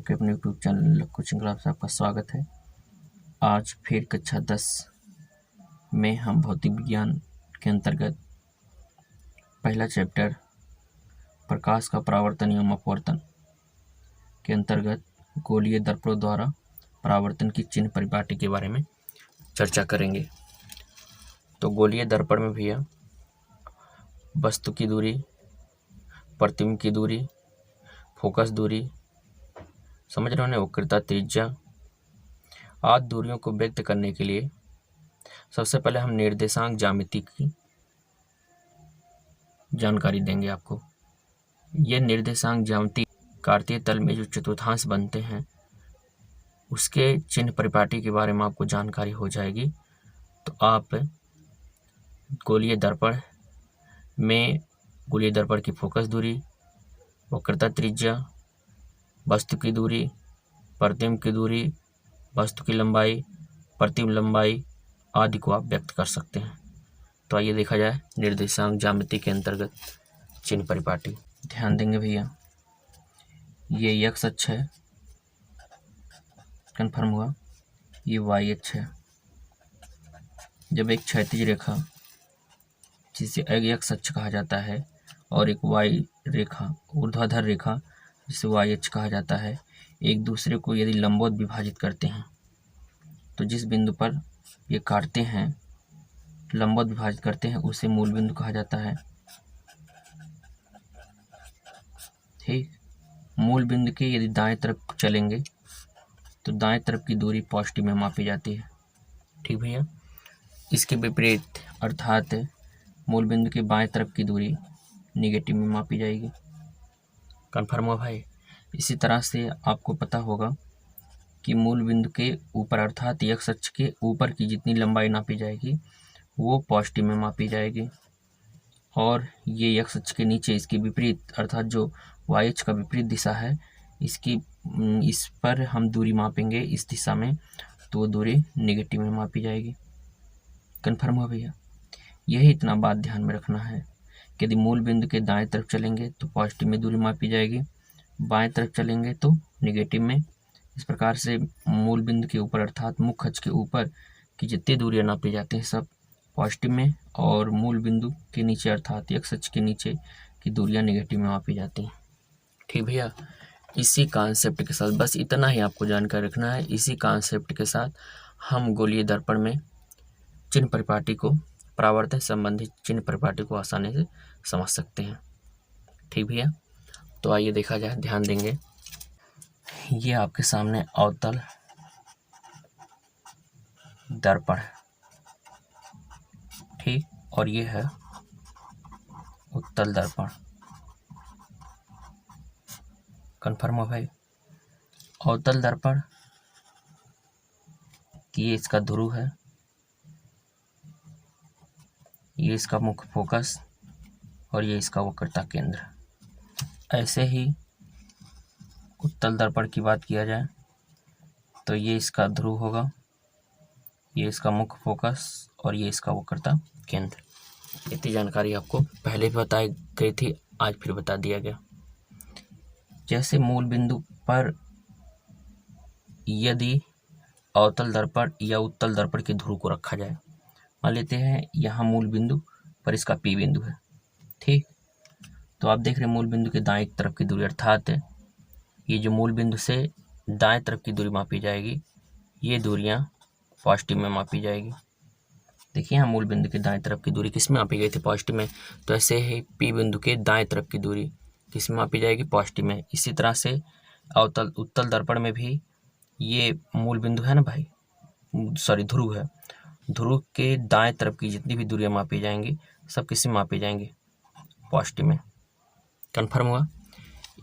आपके अपने YouTube channel coaching class आपका स्वागत है। आज फिर कक्षा 10 में हम भौतिक विज्ञान के अंतर्गत पहला चैप्टर प्रकाश का परावर्तन एवं अपवर्तन के अंतर्गत गोलीय दर्पणों द्वारा परावर्तन की चिन्ह परिपाटी के बारे में चर्चा करेंगे। तो गोलीय दर्पण में भैया वस्तु की दूरी, प्रतिबिंब की दूरी, फोकस दूरी, समझ रहे हो ना, वक्रता, त्रिज्या आदि दूरियों को व्यक्त करने के लिए सबसे पहले हम निर्देशांक ज्यामिति की जानकारी देंगे आपको। ये निर्देशांक ज्यामिति कार्तीय तल में जो चतुर्थांश बनते हैं उसके चिन्ह परिपाटी के बारे में आपको जानकारी हो जाएगी। तो आप गोलीय दर्पण में गोलीय दर्पण की फोकस दूरी, वक्रता त्रिज्या, वस्तु की दूरी, प्रतिबिंब की दूरी, वस्तु की लंबाई, प्रतिबिंब लंबाई आदि को आप व्यक्त कर सकते हैं। तो आइए देखा जाए निर्देशांक ज्यामिति के अंतर्गत चिन्ह परिपाटी। ध्यान देंगे भैया, ये एक्स अक्ष है, कन्फर्म हुआ। ये वाई अक्ष है। जब एक क्षैतिज रेखा जिसे एक्स अक्ष कहा जाता है और एक वाई रेखा, ऊर्ध्वाधर रेखा जिसे वाई अक्ष कहा जाता है, एक दूसरे को यदि लंबवत विभाजित करते हैं तो जिस बिंदु पर ये काटते हैं, लंबवत विभाजित करते हैं, उसे मूल बिंदु कहा जाता है। ठीक, मूल बिंदु के यदि दाएं तरफ चलेंगे तो दाएं तरफ की दूरी पॉजिटिव में मापी जाती है। ठीक भैया, इसके विपरीत अर्थात मूल बिंदु के बाएं तरफ की दूरी निगेटिव में मापी जाएगी। कन्फर्म हो भाई। इसी तरह से आपको पता होगा कि मूल बिंदु के ऊपर अर्थात एक्स अक्ष के ऊपर की जितनी लंबाई नापी जाएगी वो पॉजिटिव में मापी जाएगी, और ये एक्स अक्ष के नीचे इसकी विपरीत अर्थात जो वाई अक्ष का विपरीत दिशा है इस पर हम दूरी मापेंगे इस दिशा में, तो वो दूरी निगेटिव में मापी जाएगी। कन्फर्म हो भैया। यही इतना बात ध्यान में रखना है कि यदि मूल बिंदु के दाएं तरफ चलेंगे तो पॉजिटिव में दूरी मापी जाएगी, बाएं तरफ चलेंगे तो निगेटिव में। इस प्रकार से मूल बिंदु के ऊपर अर्थात मुख्य अक्ष के ऊपर की जितनी दूरियां नापी जाती हैं सब पॉजिटिव में, और मूल बिंदु के नीचे अर्थात एक्स अक्ष के नीचे की दूरियां निगेटिव में मापी जाती हैं। ठीक भैया, इसी कॉन्सेप्ट के साथ बस इतना ही आपको जानकारी रखना है। इसी कॉन्सेप्ट के साथ हम गोलीय दर्पण में चिन्ह परिपाटी को, परावर्तन संबंधित चिन्ह परिपाटी को आसानी से समझ सकते हैं। ठीक भैया, तो आइए देखा जाए, ध्यान देंगे। ये आपके सामने अवतल दर्पण है, ठीक, और ये है उत्तल दर्पण। कन्फर्म हो भाई। अवतल दर्पण ये इसका ध्रुव है, ये इसका मुख्य फोकस और ये इसका वक्रता केंद्र। ऐसे ही उत्तल दर्पण की बात किया जाए तो ये इसका ध्रुव होगा, ये इसका मुख्य फोकस और ये इसका वक्रता केंद्र। इतनी जानकारी आपको पहले भी बताई गई थी, आज फिर बता दिया गया। जैसे मूल बिंदु पर यदि अवतल दर्पण या उत्तल दर्पण के ध्रुव को रखा जाए, मान लेते हैं यहाँ मूल बिंदु पर इसका पी बिंदु है, ठीक, तो आप देख रहे हैं मूल बिंदु के दाएं तरफ की दूरी अर्थात ये जो मूल बिंदु से दाएं तरफ की दूरी मापी जाएगी, ये दूरियां पॉजिटिव में मापी जाएगी। देखिए यहाँ मूल बिंदु के दाएं तरफ की दूरी किस में मापी गई थी, पॉजिटिव में। तो ऐसे ही पी बिंदु के दाएं तरफ की दूरी किस में मापी जाएगी, पॉजिटिव में। इसी तरह से उत्तल दर्पण में भी ये मूल बिंदु है ना भाई, सॉरी ध्रुव है, ध्रुव के दाएं तरफ की जितनी भी दूरियां मापी जाएंगी सब किस में मापी जाएंगी, पॉजिटिव में। कन्फर्म हुआ।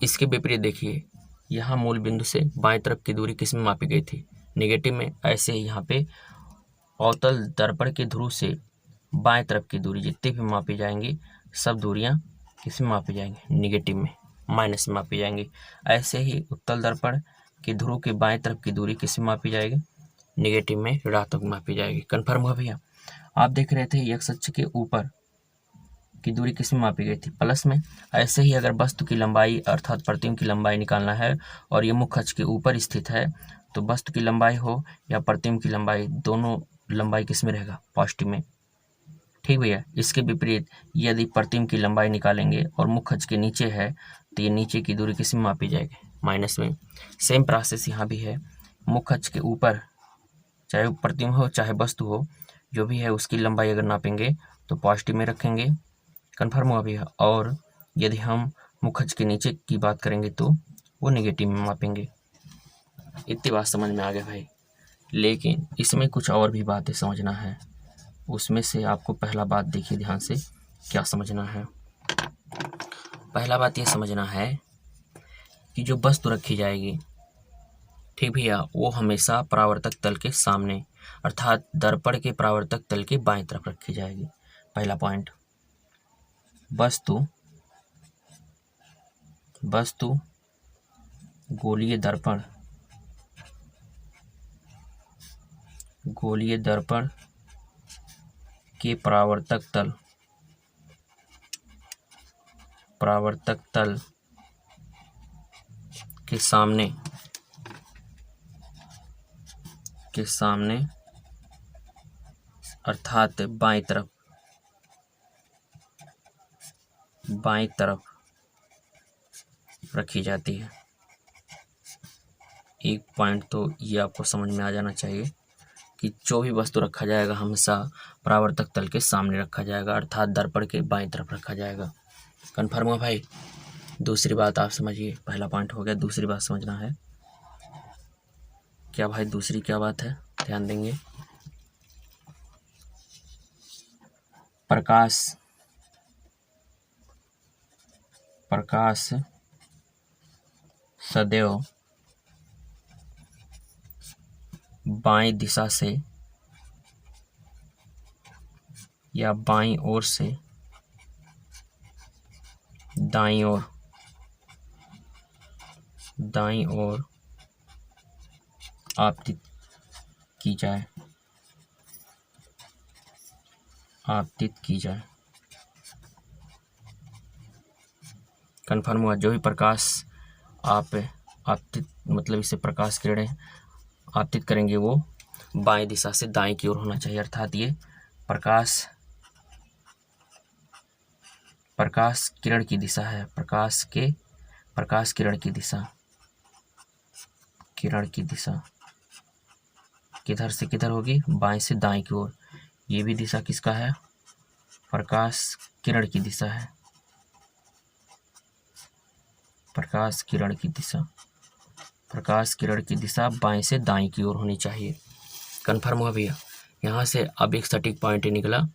इसके विपरीत देखिए, यहाँ मूल बिंदु से बाएं तरफ की दूरी किस में मापी गई थी, नेगेटिव में। ऐसे ही यहाँ पे अवतल दर्पण के ध्रुव से बाएं तरफ की दूरी जितनी भी मापी जाएंगी सब दूरियां किस में मापी जाएंगी, निगेटिव में, माइनस में मापी जाएंगी। ऐसे ही उत्तल दर्पण के ध्रुव के बाएं तरफ की दूरी किस में मापी जाएगी, निगेटिव में, ऋणात्मक मापी जाएगी। कन्फर्म हुआ भैया। आप देख रहे थे एक्स अक्ष के ऊपर की दूरी किस में मापी गई थी, प्लस में। ऐसे ही अगर वस्तु की लंबाई अर्थात प्रतिबिंब की लंबाई निकालना है और ये मुख्य अक्ष के ऊपर स्थित है, तो वस्तु की लंबाई हो या प्रतिबिंब की लंबाई, दोनों लंबाई किस में रहेगा, पॉजिटिव में। ठीक भैया। इसके विपरीत यदि प्रतिबिंब की लंबाई निकालेंगे और मुख्य अक्ष के नीचे है, तो ये नीचे की दूरी किस में मापी जाएगी, माइनस में। सेम प्रोसेस यहाँ भी है। मुख्य अक्ष के ऊपर चाहे प्रतिबिंब हो चाहे वस्तु हो, जो भी है उसकी लंबाई अगर नापेंगे तो पॉजिटिव में रखेंगे, कन्फर्म हुआ भैया। और यदि हम मुख्य अक्ष के नीचे की बात करेंगे तो वो नेगेटिव में मापेंगे। इतनी बात समझ में आ गया भाई। लेकिन इसमें कुछ और भी बातें समझना है। उसमें से आपको पहला बात देखिए ध्यान से, क्या समझना है। पहला बात ये समझना है कि जो वस्तु रखी जाएगी, ठीक भैया, वो हमेशा परावर्तक तल के सामने अर्थात दर्पण के परावर्तक तल के बाएं तरफ रखी जाएगी। पहला पॉइंट। वस्तु गोलीय दर्पण के परावर्तक तल के सामने अर्थात बाएं तरफ रखी जाती है। एक पॉइंट तो ये आपको समझ में आ जाना चाहिए कि जो भी वस्तु रखा जाएगा हमेशा परावर्तक तल के सामने रखा जाएगा अर्थात दर्पण के बाएं तरफ रखा जाएगा। कन्फर्म हुआ भाई। दूसरी बात आप समझिए, पहला पॉइंट हो गया, दूसरी बात समझना है। क्या भाई दूसरी क्या बात है, ध्यान देंगे। प्रकाश सदैव बाएं दिशा से या बाईं ओर से दाईं ओर आपतित की जाए। कन्फर्म हुआ। जो भी प्रकाश आप आपतित मतलब इसे प्रकाश किरणें आपतित करेंगे वो बाएं दिशा से दाएं की ओर होना चाहिए अर्थात ये प्रकाश किरण की दिशा है। प्रकाश किरण की दिशा किधर से किधर होगी, बाएं से दाएं की ओर। ये भी दिशा किसका है, प्रकाश किरण की दिशा है। प्रकाश किरण की दिशा बाएं से दाएं की ओर होनी चाहिए। कन्फर्म हुआ भैया। यहाँ से अब एक सटीक पॉइंट निकला,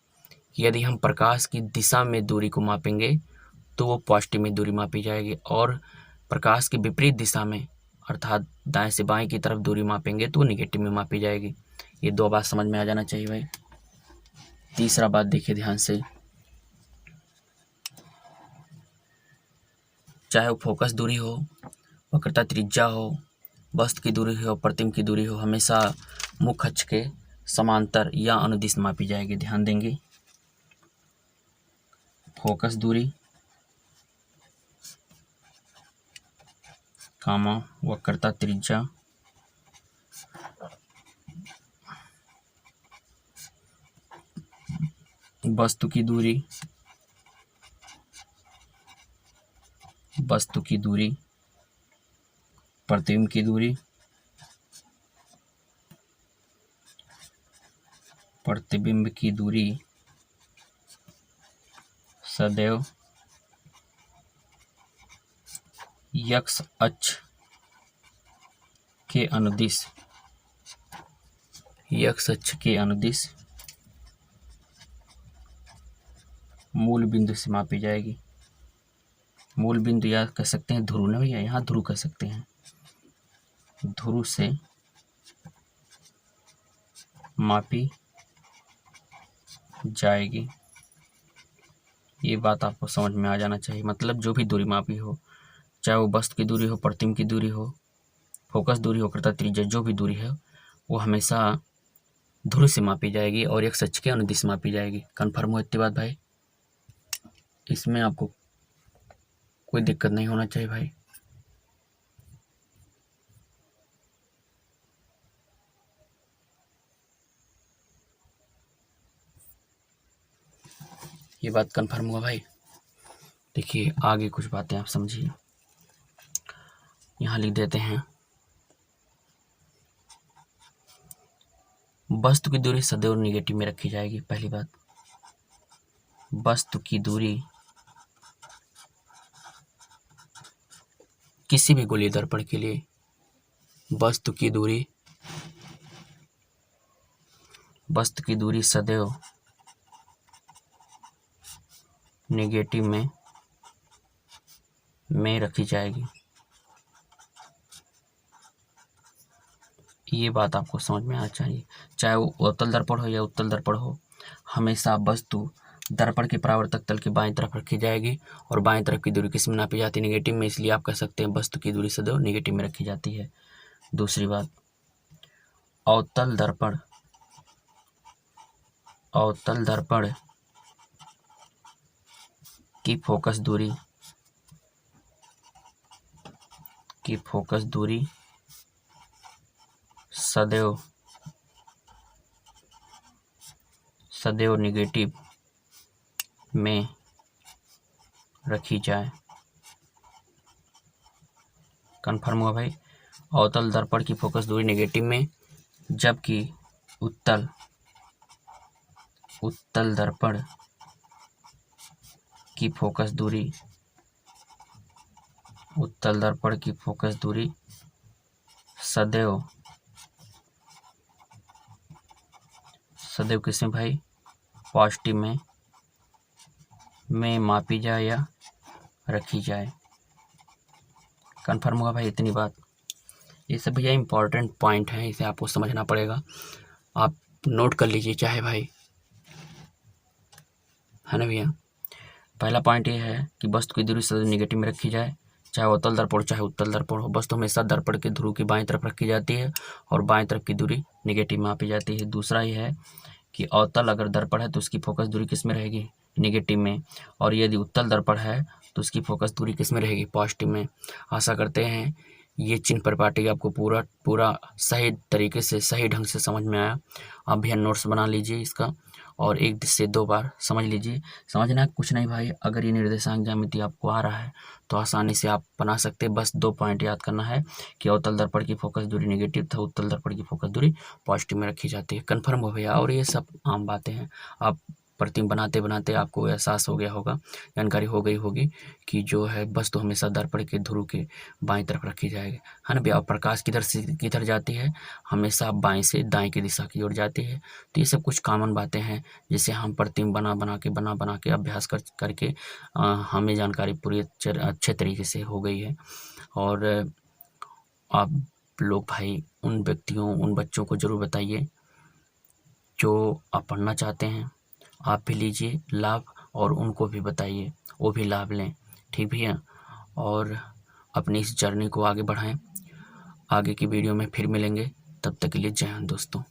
यदि हम प्रकाश की दिशा में दूरी को मापेंगे तो वो पॉजिटिव में दूरी मापी जाएगी और प्रकाश के विपरीत दिशा में अर्थात दाएं से बाएं की तरफ दूरी मापेंगे तो वो निगेटिव में मापी जाएगी। ये दो बात समझ में आ जाना चाहिए भाई। तीसरा बात देखिए ध्यान से, चाहे वो फोकस दूरी हो, वक्रता त्रिज्या हो, वस्तु की दूरी हो, प्रतिबिंब की दूरी हो, हमेशा मुख्य अक्ष के समांतर या अनुदिश मापी जाएगी। ध्यान देंगे। फोकस दूरी, वक्रता त्रिज्या, वस्तु की दूरी, प्रतिबिंब की दूरी सदैव x अक्ष के अनुदिश मूल बिंदु से मापी जाएगी। मूल बिंदु या कह सकते हैं ध्रुव, नहीं है, यहाँ ध्रुव कह सकते हैं। ध्रुव से मापी जाएगी। ये बात आपको समझ में आ जाना चाहिए। मतलब जो भी दूरी मापी हो, चाहे वो वस्तु की दूरी हो, प्रतिबिंब की दूरी हो, फोकस दूरी हो, वक्रता त्रिज्या, जो भी दूरी है वो हमेशा ध्रुव से मापी जाएगी और x अक्ष के अनुदिश मापी जाएगी। कन्फर्म हो इतनी बात भाई। इसमें आपको कोई दिक्कत नहीं होना चाहिए भाई। ये बात कंफर्म हुआ भाई। देखिए आगे कुछ बातें आप समझिए। यहाँ लिख देते हैं, वस्तु की दूरी सदैव निगेटिव में रखी जाएगी। पहली बात, वस्तु की दूरी किसी भी गोलीय दर्पण के लिए वस्तु की दूरी सदैव नेगेटिव में रखी जाएगी। ये बात आपको समझ में आना चाहिए। चाहे वो अवतल दर्पण हो या उत्तल दर्पण हो, हमेशा वस्तु दर्पण के परावर्तक तल के बाएं तरफ रखी जाएगी और बाएं तरफ की दूरी किस में नापी जाती है? नेगेटिव में। इसलिए आप कह सकते हैं वस्तु की दूरी सदैव नेगेटिव में रखी जाती है। दूसरी बात, अवतल दर्पण की फोकस दूरी सदैव नेगेटिव में रखी जाए। कंफर्म हुआ भाई? अवतल दर्पण की फोकस दूरी नेगेटिव में, जबकि उत्तल दर्पण की फोकस दूरी सदैव किसमें भाई? पॉजिटिव में मापी जाए या रखी जाए। कंफर्म हुआ भाई इतनी बात? ये सब भैया इंपॉर्टेंट पॉइंट है, इसे आपको समझना पड़ेगा। आप नोट कर लीजिए चाहे भाई, है ना भैया। पहला पॉइंट ये है कि वस्तु की दूरी सदैव नेगेटिव में रखी जाए, चाहे अवतल दर्पण चाहे उत्तल दर्पण हो। वस्तु हमेशा दर्पण के ध्रुव की बाएं तरफ रखी जाती है और बाएं तरफ की दूरी नेगेटिव में मापी जाती है। दूसरा ये है कि अवतल अगर दर्पण है तो उसकी फोकस दूरी किस में रहेगी? नेगेटिव में। और यदि उत्तल दर्पण है तो उसकी फोकस दूरी किस में रहेगी? पॉजिटिव में। आशा करते हैं ये चिन्ह परिपाटी आपको पूरा सही तरीके से, सही ढंग से समझ में आया। आप भैया नोट्स बना लीजिए इसका और 1 से 2 बार समझ लीजिए। समझना कुछ नहीं भाई, अगर ये निर्देशांक ज्यामिति आपको आ रहा है तो आसानी से आप बना सकते हैं। बस 2 पॉइंट याद करना है कि अवतल दर्पण की फोकस दूरी नेगेटिव था, उत्तल दर्पण की फोकस दूरी पॉजिटिव में रखी जाती है। कन्फर्म हो भैया? और ये सब आम बातें हैं। आप प्रतिबिंब बनाते बनाते आपको एहसास हो गया होगा, जानकारी हो गई होगी कि जो है वस्तु हमेशा दर्पण के ध्रुव के बाएं तरफ रखी जाएगी, है ना भैया। प्रकाश किधर से किधर जाती है? हमेशा बाएं से दाएं की दिशा की ओर जाती है। तो ये सब कुछ कॉमन बातें हैं जिसे हम प्रतिबिंब बना के अभ्यास करके हमें जानकारी पूरी अच्छे तरीके से हो गई है। और आप लोग भाई उन व्यक्तियों, उन बच्चों को जरूर बताइए जो आप पढ़ना चाहते हैं। आप भी लीजिए लाभ और उनको भी बताइए, वो भी लाभ लें, ठीक भैया। और अपनी इस जर्नी को आगे बढ़ाएं। आगे की वीडियो में फिर मिलेंगे, तब तक के लिए जय हिंद दोस्तों।